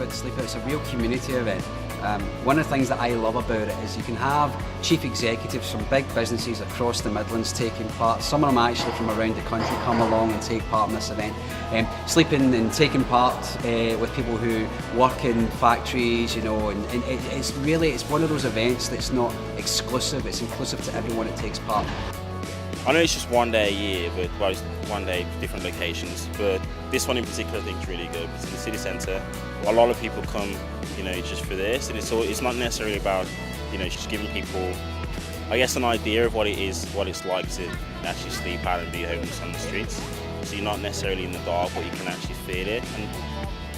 about Sleep Out, it's a real community event. One of the things that I love about it is you can have chief executives from big businesses across the Midlands taking part. Some of them actually from around the country come along and take part in this event. Sleeping and taking part with people who work in factories, you know, and it's one of those events that's not exclusive, it's inclusive to everyone that takes part. I know it's just one day a year, but well, it's one day, different locations. But this one in particular, I think is really good. It's in the city centre. A lot of people come, you know, just for this, and it's not necessarily about, you know, just giving people, I guess, an idea of what it's like to actually sleep out and be homeless on the streets. So you're not necessarily in the dark, but you can actually feel it, and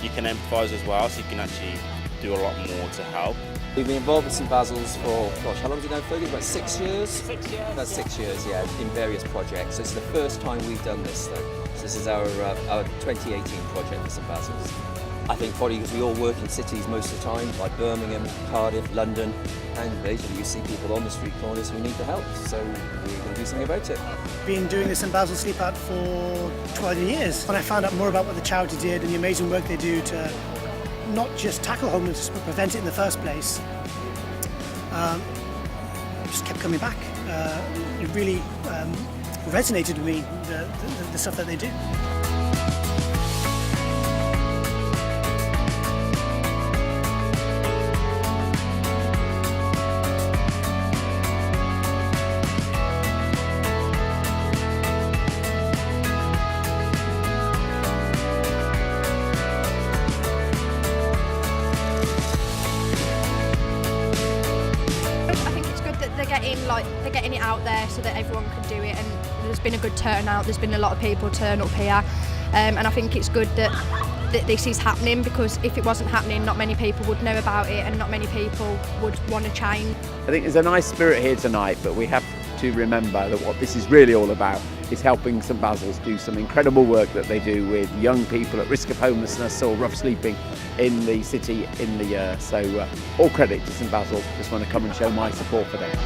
you can empathise as well. So you can actually do a lot more to help. We've been involved with St Basil's for, gosh, how long do you know, Fergus? About 6 years? 6 years. About 6 years, yeah, in various projects. So it's the first time we've done this, though. So this is our 2018 project for St Basil's. I think probably because we all work in cities most of the time, like Birmingham, Cardiff, London, and basically you see people on the street corners who need the help. So we're going to do something about it. Been doing the St Basil's Sleep Out for 12 years. When I found out more about what the charity did and the amazing work they do to not just tackle homelessness but prevent it in the first place, just kept coming back. It really resonated with me, the stuff that they do. They're getting it out there so that everyone can do it, and there's been a good turnout. There's been a lot of people turn up here, and I think it's good that this is happening, because if it wasn't happening, not many people would know about it, and not many people would want to change. I think there's a nice spirit here tonight, but we have to remember that what this is really all about is helping St Basil's do some incredible work that they do with young people at risk of homelessness or rough sleeping in the city in the year. So all credit to St Basil's. Just want to come and show my support for them.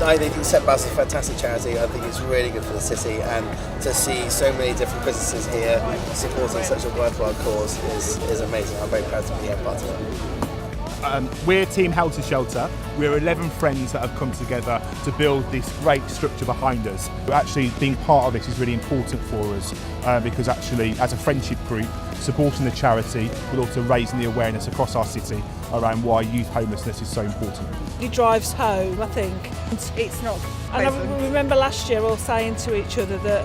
I think St Basil's is a fantastic charity. I think it's really good for the city, and to see so many different businesses here supporting such a worthwhile cause is amazing. I'm very proud to be a part of it. We're Team Helter Shelter. We're 11 friends that have come together to build this great structure behind us. Actually, being part of this is really important for us because actually, as a friendship group, supporting the charity, but also raising the awareness across our city around why youth homelessness is so important. He drives home, I think. It's not. And I remember last year all saying to each other that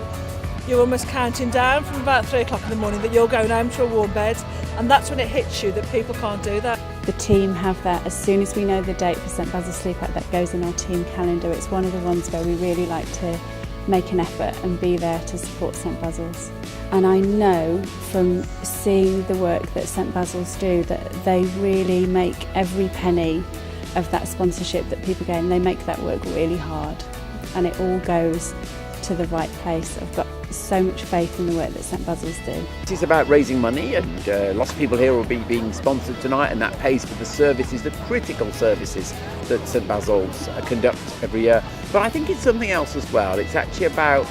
you're almost counting down from about 3 o'clock in the morning that you're going home to a warm bed, and that's when it hits you that people can't do that. The team have that as soon as we know the date for St Basil's Sleep Out, that goes in our team calendar. It's one of the ones where we really like to make an effort and be there to support St Basil's. And I know from seeing the work that St Basil's do that they really make every penny of that sponsorship that people get, and they make that work really hard, and it all goes to the right place. I've got so much faith in the work that St Basil's do. This is about raising money, and lots of people here will be being sponsored tonight, and that pays for the services, the critical services that St Basil's conduct every year. But I think it's something else as well. It's actually about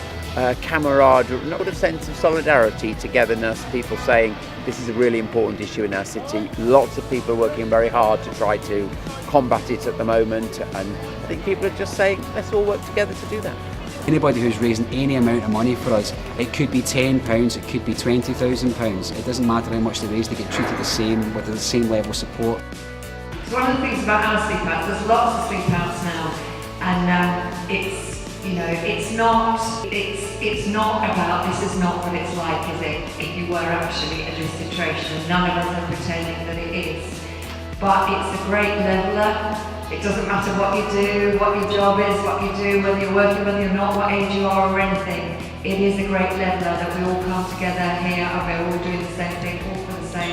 camaraderie, not a sense of solidarity, togetherness, people saying this is a really important issue in our city. Lots of people are working very hard to try to combat it at the moment, and I think people are just saying let's all work together to do that. Anybody who's raising any amount of money for us, it could be £10, it could be £20,000, it doesn't matter how much they raise, they get treated the same, with the same level of support. So one of the things about our sleep outs, there's lots of sleep outs now, and it's not about, this is not what it's like, is it, if you were actually in this situation, and none of us are pretending that it is. But it's a great leveller. It doesn't matter what you do, what your job is, what you do, whether you're working, whether you're not, what age you are or anything. It is a great leveller that we all come together here and we're all doing the same thing, all for the same